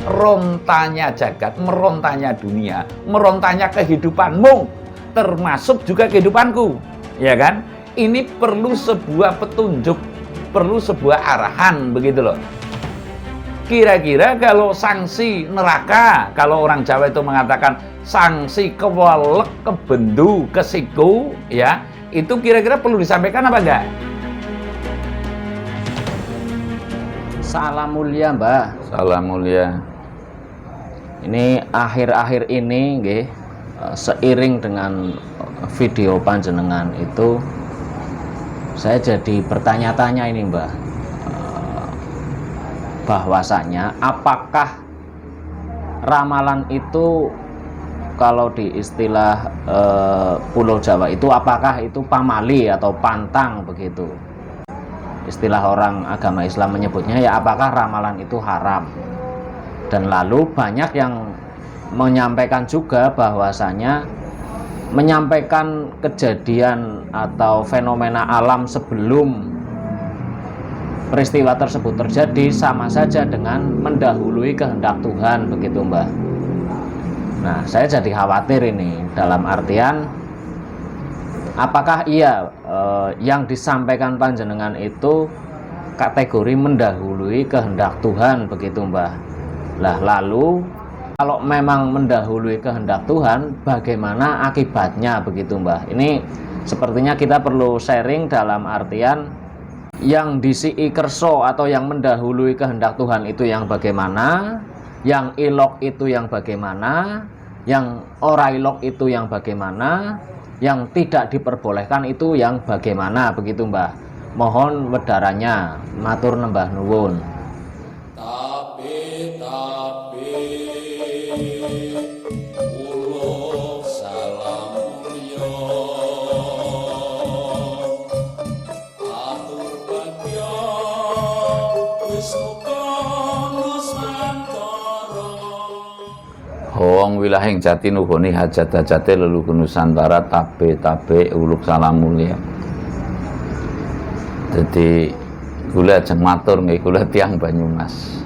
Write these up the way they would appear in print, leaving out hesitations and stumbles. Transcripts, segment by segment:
merontanya jagat, merontanya dunia, merontanya kehidupanmu, termasuk juga kehidupanku, ya kan? Ini perlu sebuah petunjuk, perlu sebuah arahan, begitu loh. Kira-kira kalau sanksi neraka, kalau orang Jawa itu mengatakan sanksi kewelek, kebendu, kesiku, ya, itu kira-kira perlu disampaikan apa enggak? Salam mulia, Mbah. Salam mulia. Ini akhir-akhir ini nggih, seiring dengan video panjenengan itu saya jadi bertanya-tanya ini, Mbah. Bahwasanya apakah ramalan itu kalau di istilah Pulau Jawa itu apakah itu pamali atau pantang begitu? Istilah orang agama Islam menyebutnya ya apakah ramalan itu haram. Dan lalu banyak yang menyampaikan juga bahwasanya menyampaikan kejadian atau fenomena alam sebelum peristiwa tersebut terjadi sama saja dengan mendahului kehendak Tuhan, begitu Mbah. Nah, saya jadi khawatir ini dalam artian apakah iya yang disampaikan panjenengan itu kategori mendahului kehendak Tuhan, begitu Mbah. Lah lalu kalau memang mendahului kehendak Tuhan, bagaimana akibatnya, begitu Mbah. Ini sepertinya kita perlu sharing dalam artian yang disii kerso atau yang mendahului kehendak Tuhan itu yang bagaimana, yang ilok itu yang bagaimana, yang ora ilok itu yang bagaimana, yang tidak diperbolehkan itu yang bagaimana, begitu Mbah. Mohon wedarannya, matur nembah nuwun. Uluk salam mulya atur bagya Wisnu Nusantara. Wong wilahing jati nuhuni hajat-hajate leluhur Nusantara tabe uluk salam mulia. Jadi kula ajeng matur nggih, kula tiyang Banyumas.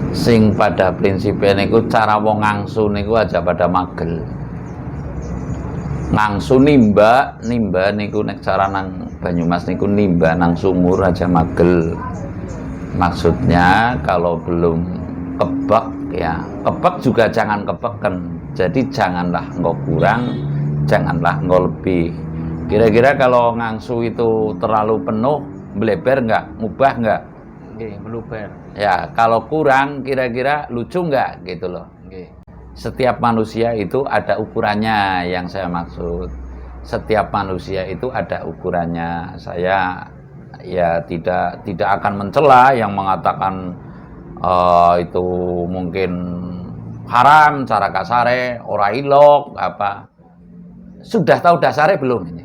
Sing pada prinsipnya niku cara wong ngangsu niku aja pada magel. Ngangsu nimba niku nek cara nang Banyumas niku nimba nang sumur aja magel. Maksudnya kalau belum kebek ya, kebek juga jangan kebeken. Jadi janganlah engkau kurang, janganlah engkau lebih. Kira-kira kalau ngangsu itu terlalu penuh, melebar enggak? Mubah enggak? Nggih, meluber. Ya, kalau kurang kira-kira lucu enggak gitu loh. Nggih. Setiap manusia itu ada ukurannya, yang saya maksud. Setiap manusia itu ada ukurannya. Saya ya tidak akan mencela yang mengatakan itu mungkin haram cara kasare, ora ilok apa. Sudah tahu dasarnya belum ini?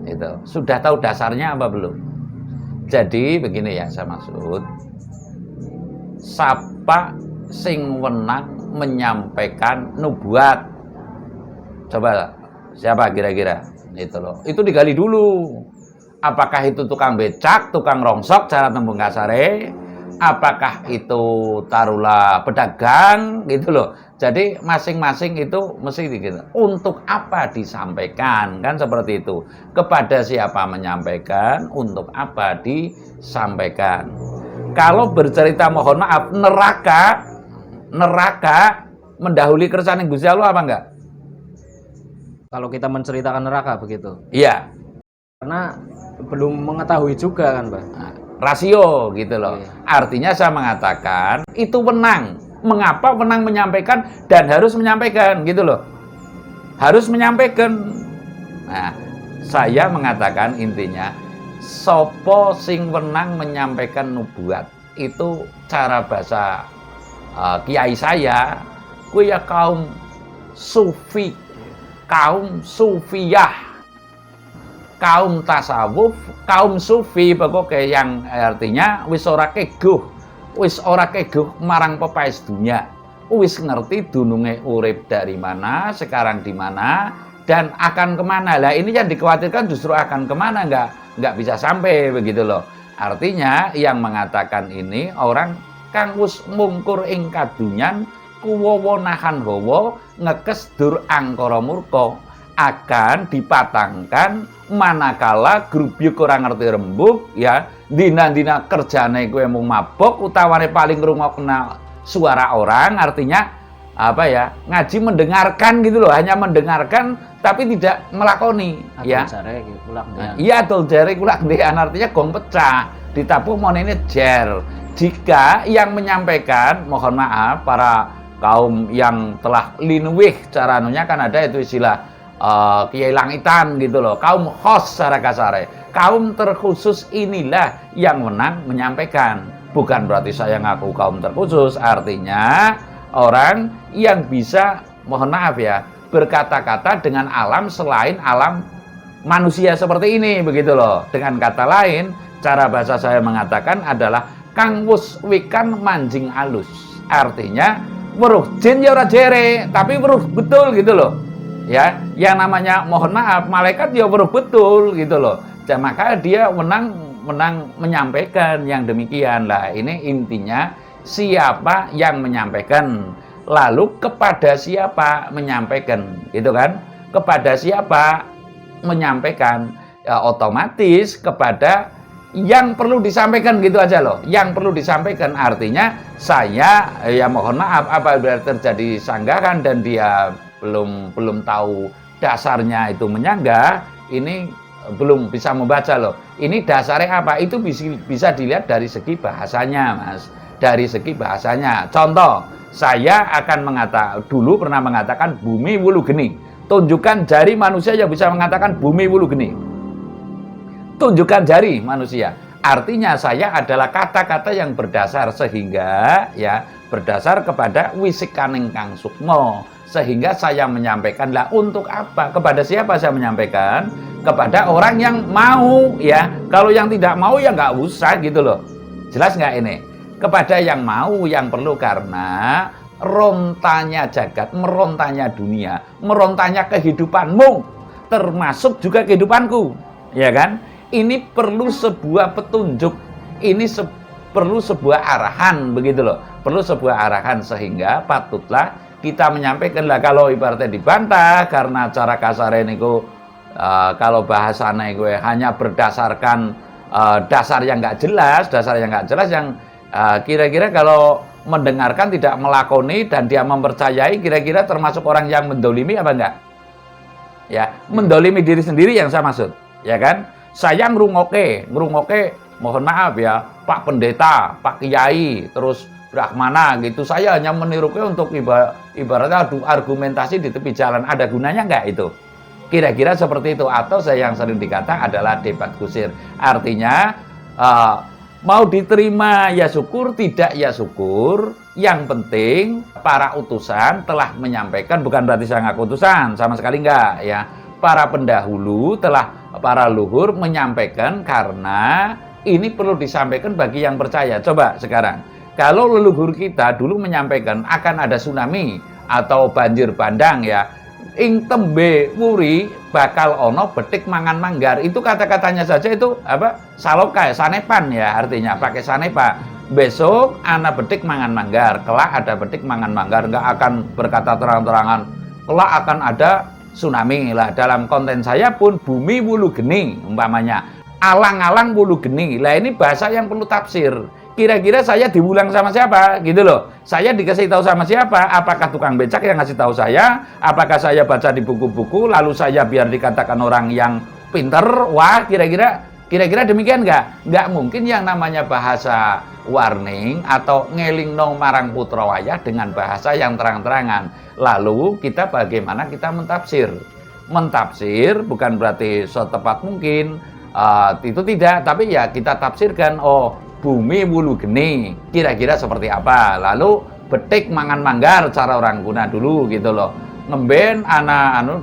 Itu. Sudah tahu dasarnya apa belum? Jadi begini ya saya maksud. Sapa sing wenang menyampaikan nubuat. Coba siapa kira-kira? Itu loh. Itu digali dulu. Apakah itu tukang becak, tukang rongsok cara tembung kasare? Apakah itu taruhlah pedagang gitu loh. Jadi masing-masing itu mesti gitu. Untuk apa disampaikan kan seperti itu. Kepada siapa menyampaikan, untuk apa disampaikan. Kalau bercerita mohon maaf neraka mendahului kersane Gusti Allah apa enggak? Kalau kita menceritakan neraka begitu. Iya. Karena belum mengetahui juga kan, Mbak. Nah, rasio gitu loh. Artinya saya mengatakan itu wenang. Mengapa wenang menyampaikan dan harus menyampaikan gitu loh. Harus menyampaikan. Nah, saya mengatakan intinya sopo sing wenang menyampaikan nubuat. Itu cara bahasa kiai saya, kuwi ya kaum sufi, kaum sufiyah, kaum tasawuf, kaum sufi pokoknya yang artinya wis ora keguh, wis ora keguh marang pepaes dunya, wis ngerti dununge urip dari mana, sekarang di mana, dan akan kemana. Lah ini yang dikhawatirkan justru akan kemana, nggak bisa sampai begitu loh. Artinya yang mengatakan ini orang kang wis mungkur ing kadunyan kuwawa nahan hawa ngekes dur angkara murka akan dipatangkan manakala grubyuk ora ngerti rembug ya dina-dina kerjane kowe mung mabok utawane paling ngrungokna suara orang, artinya apa ya, ngaji mendengarkan gitu loh, hanya mendengarkan tapi tidak melakoni ya. Iya adol jare kulak ndean, artinya gong pecah ditabuh monene jer. Jika yang menyampaikan, mohon maaf para kaum yang telah linuwih cara anunya, kan ada itu istilah kiai langitan gitu loh, kaum khos secara kasare, kaum terkhusus inilah yang menang menyampaikan. Bukan berarti saya ngaku kaum terkhusus, artinya orang yang bisa, mohon maaf ya, berkata-kata dengan alam selain alam manusia seperti ini, begitu loh. Dengan kata lain, cara bahasa saya mengatakan adalah kang wus wikan manjing alus. Artinya weruh jin ya ora jere, tapi weruh betul gitu loh. Ya, yang namanya mohon maaf malaikat ya weruh betul gitu loh. Maka dia menang menyampaikan yang demikian lah. Ini intinya siapa yang menyampaikan, lalu kepada siapa menyampaikan, gitu kan? Kepada siapa menyampaikan, ya otomatis kepada yang perlu disampaikan, gitu aja loh. Yang perlu disampaikan artinya saya ya mohon maaf apabila terjadi sanggahan dan dia belum tahu dasarnya itu menyanggah, ini belum bisa membaca loh. Ini dasarnya apa? Itu bisa dilihat dari segi bahasanya, Mas. Dari segi bahasanya. Contoh, saya akan dulu pernah mengatakan bumi wulu geni. Tunjukkan jari manusia yang bisa mengatakan bumi wulu geni. Tunjukkan jari manusia. Artinya saya adalah kata-kata yang berdasar, sehingga ya berdasar kepada wisikaning kang sukmo, sehingga saya menyampaikan. Lah untuk apa? Kepada siapa saya menyampaikan? Kepada orang yang mau ya. Kalau yang tidak mau ya nggak usah gitu loh. Jelas nggak ini? Kepada yang mau, yang perlu, karena rontanya jagat, merontanya dunia, merontanya kehidupanmu, termasuk juga kehidupanku, ya kan? Ini perlu sebuah petunjuk, ini perlu sebuah arahan, begitu loh. Perlu sebuah arahan, sehingga patutlah kita menyampaikan. Lah kalau ibaratnya dibantah karena cara kasar ini kalau bahasanya gue hanya berdasarkan dasar yang nggak jelas, yang kira-kira kalau mendengarkan tidak melakoni dan dia mempercayai, kira-kira termasuk orang yang mendolimi apa enggak? Ya, mendolimi diri sendiri yang saya maksud, ya kan? Saya ngrungoke, mohon maaf ya, Pak Pendeta, Pak Kiai, terus Brahmana gitu. Saya hanya meniruke untuk ibaratnya argumentasi di tepi jalan. Ada gunanya enggak itu? Kira-kira seperti itu. Atau saya yang sering dikata adalah debat kusir. Artinya mau diterima ya syukur, tidak ya syukur. Yang penting para utusan telah menyampaikan, bukan berarti saya ngaku utusan, sama sekali enggak ya. Para pendahulu para luhur menyampaikan karena ini perlu disampaikan bagi yang percaya. Coba sekarang, kalau leluhur kita dulu menyampaikan akan ada tsunami atau banjir bandang ya, ing tembe wuri bakal ono betik mangan manggar, itu kata-katanya saja itu apa? Saloka, sanepan ya, artinya pakai sanepa. Besok anak betik mangan manggar, kelak ada betik mangan manggar, nggak akan berkata terang-terangan kelak akan ada tsunami lah. Dalam konten saya pun bumi wulu geni umpamanya, alang-alang wulu geni lah, ini bahasa yang perlu tafsir. Kira-kira saya diulang sama siapa gitu loh, saya dikasih tahu sama siapa? Apakah tukang becak yang ngasih tahu saya? Apakah saya baca di buku-buku lalu saya biar dikatakan orang yang pinter? Wah, kira-kira demikian nggak mungkin. Yang namanya bahasa warning atau ngelingno marang putra wayah dengan bahasa yang terang-terangan. Lalu kita bagaimana kita mentafsir bukan berarti setepat mungkin itu tidak, tapi ya kita tafsirkan. Oh, bumi wulu geni, kira-kira seperti apa? Lalu betik mangan manggar, cara orang guna dulu gitu loh. Ngemben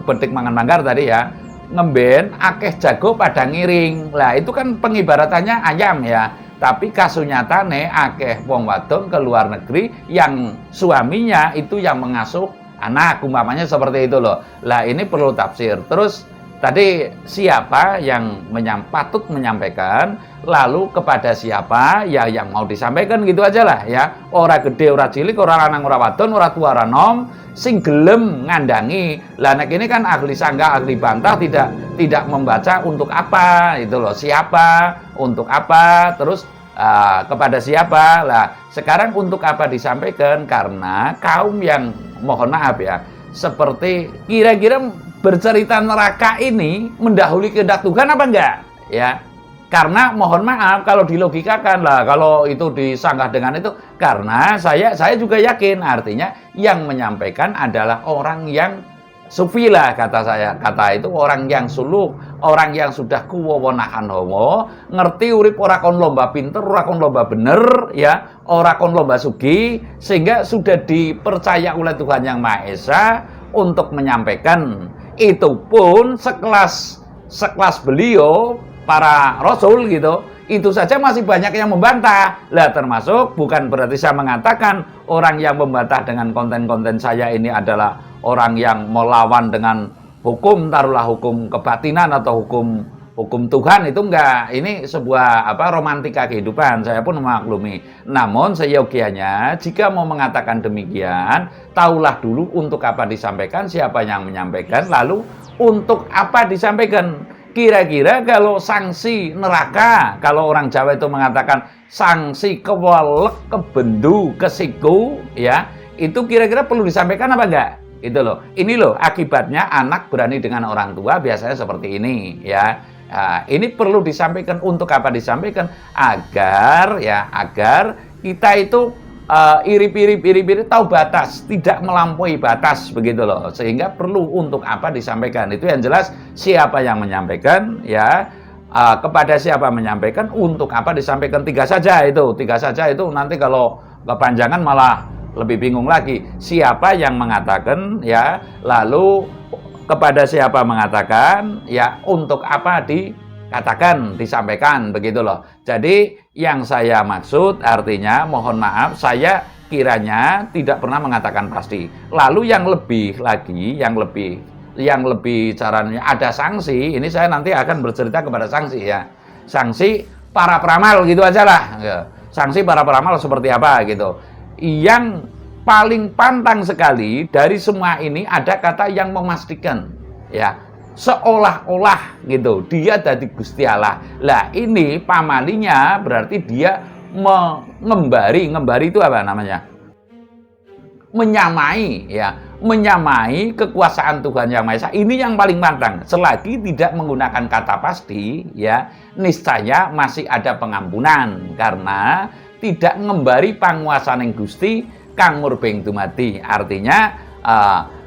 betik mangan manggar tadi ya, ngemben akeh jago pada ngiring. Lah itu kan pengibaratannya ayam ya. Tapi kasunyatane akeh wong wadon ke luar negeri yang suaminya itu yang mengasuh anak, umpamanya seperti itu loh. Lah ini perlu tafsir. Terus Tadi siapa yang patut menyampaikan, lalu kepada siapa ya yang mau disampaikan, gitu aja lah ya. Ora gede, ora cilik, ora lanang, ora wadon, ora tua, ora nom, sing gelem ngandangi. Lah nek ini kan ahli sanggah, ahli bantah tidak membaca untuk apa itu loh. Siapa, untuk apa, terus kepada siapa. Lah sekarang untuk apa disampaikan? Karena kaum yang mohon maaf ya, seperti kira-kira bercerita neraka ini mendahului kehendak Tuhan apa enggak? Ya, karena mohon maaf kalau dilogikakan lah, kalau itu disanggah dengan itu, karena saya juga yakin artinya yang menyampaikan adalah orang yang sufi lah, kata saya, kata itu orang yang suluk, orang yang sudah kuwowonahan homo, ngerti urip ora kon lomba pinter, ora kon lomba bener, ya, ora kon lomba sugi, sehingga sudah dipercaya oleh Tuhan Yang Maha Esa untuk menyampaikan. Itu pun sekelas beliau, para rasul gitu, itu saja masih banyak yang membantah. Lah termasuk, bukan berarti saya mengatakan orang yang membantah dengan konten-konten saya ini adalah orang yang melawan dengan hukum, taruhlah hukum kebatinan atau hukum Tuhan, itu enggak. Ini sebuah romantika kehidupan, saya pun memaklumi. Namun seyogianya jika mau mengatakan demikian, tahulah dulu untuk apa disampaikan, siapa yang menyampaikan, lalu untuk apa disampaikan. Kira-kira kalau sanksi neraka, kalau orang Jawa itu mengatakan sanksi kewelek, kebendu, kesiku, ya, itu kira-kira perlu disampaikan apa enggak? Itu loh. Ini loh akibatnya anak berani dengan orang tua biasanya seperti ini, ya. Nah, ini perlu disampaikan. Untuk apa disampaikan? Agar kita itu irip-irip tahu batas, tidak melampaui batas, begitu loh. Sehingga perlu untuk apa disampaikan. Itu yang jelas siapa yang menyampaikan, ya, kepada siapa menyampaikan, untuk apa disampaikan. Tiga saja itu. Nanti kalau kepanjangan malah lebih bingung lagi. Siapa yang mengatakan, ya, lalu kepada siapa mengatakan, ya, untuk apa dikatakan, disampaikan, begitu loh. Jadi yang saya maksud artinya, mohon maaf, saya kiranya tidak pernah mengatakan pasti. Lalu yang lebih lagi, yang lebih caranya ada sanksi. Ini saya nanti akan bercerita kepada sanksi, ya. Sanksi para peramal, gitu aja lah. Sanksi para peramal seperti apa gitu. Yang paling pantang sekali dari semua ini ada kata yang memastikan, ya, seolah-olah gitu dia jadi Gusti Allah. Lah ini pamalinya berarti dia ngembari itu apa namanya? Menyamai, ya, menyamai kekuasaan Tuhan Yang Maha Esa. Ini yang paling pantang. Selagi tidak menggunakan kata pasti, ya, niscaya masih ada pengampunan karena tidak ngembari panguasaning Gusti kang murbeng dumadi. Artinya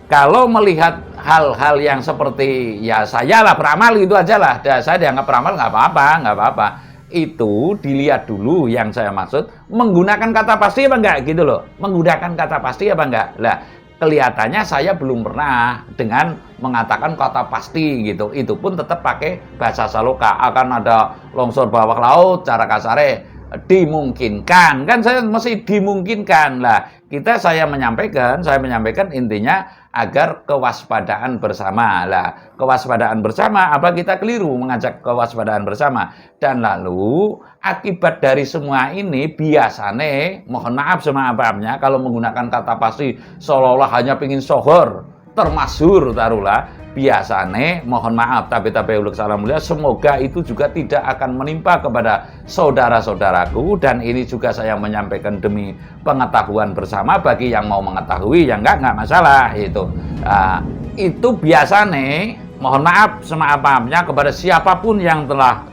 kalau melihat hal-hal yang seperti, ya, saya lah beramal gitu aja lah, saya dianggap beramal nggak apa-apa. Itu dilihat dulu yang saya maksud menggunakan kata pasti apa enggak, gitu loh. Menggunakan kata pasti apa enggak. Lah kelihatannya saya belum pernah dengan mengatakan kata pasti gitu. Itu pun tetap pakai bahasa Saloka. Akan ada longsor bawah laut, cara kasare dimungkinkan, kan saya mesti dimungkinkan lah. Saya menyampaikan intinya agar kewaspadaan bersama lah. Kewaspadaan bersama apa, kita keliru mengajak kewaspadaan bersama. Dan lalu akibat dari semua ini biasanya, mohon maaf semaaf-maafnya, kalau menggunakan kata pasti seolah-olah hanya pingin sohor termasur taruhlah, biasanya mohon maaf tapi uluk salam mulia, semoga itu juga tidak akan menimpa kepada saudara-saudaraku. Dan ini juga saya menyampaikan demi pengetahuan bersama bagi yang mau mengetahui, yang enggak masalah itu. Itu biasanya mohon maaf semaaf-maafnya kepada siapapun yang telah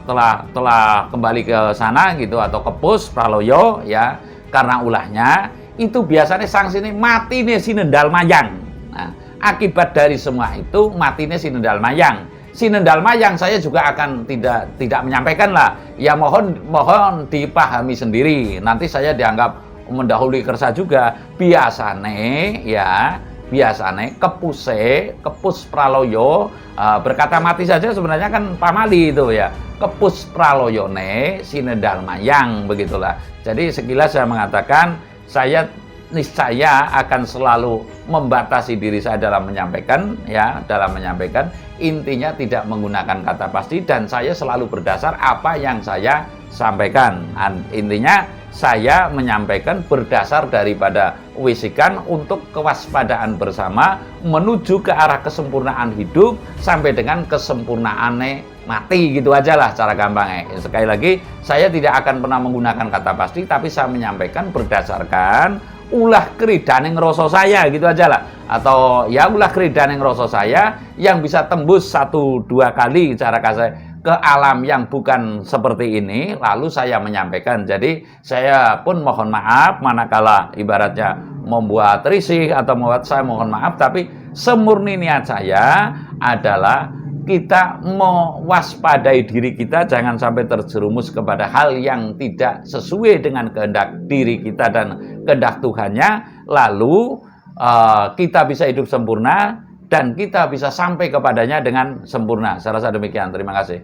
kembali ke sana gitu, atau ke pus praloyo, ya, karena ulahnya itu biasanya sanksi ini mati nih sinendal mayang. Nah, akibat dari semua itu matinya sinendal mayang. Sinendal mayang saya juga akan tidak menyampaikan lah. Ya mohon dipahami sendiri. Nanti saya dianggap mendahului kersa juga. Biasanya kepus praloyo, berkata mati saja sebenarnya kan pamali itu, ya. Kepus praloyone sinendal mayang, begitulah. Jadi sekilas saya mengatakan, saya niscaya akan selalu membatasi diri saya dalam menyampaikan, ya, dalam menyampaikan. Intinya tidak menggunakan kata pasti dan saya selalu berdasar apa yang saya sampaikan. Intinya saya menyampaikan berdasar daripada wisikan untuk kewaspadaan bersama menuju ke arah kesempurnaan hidup sampai dengan kesempurnaan mati, gitu aja lah cara gampangnya. Sekali lagi, saya tidak akan pernah menggunakan kata pasti, tapi saya menyampaikan berdasarkan ulah keridaning rasa saya, gitu aja lah. Atau ya ulah keridaning rasa saya yang bisa tembus 1-2 kali cara kasih ke alam yang bukan seperti ini, lalu saya menyampaikan. Jadi saya pun mohon maaf manakala ibaratnya membuat risih atau membuat, saya mohon maaf, tapi semurni niat saya adalah kita mewaspadai diri kita jangan sampai terjerumus kepada hal yang tidak sesuai dengan kehendak diri kita dan kehendak Tuhannya, lalu kita bisa hidup sempurna dan kita bisa sampai kepadanya dengan sempurna. Saya rasa demikian. Terima kasih.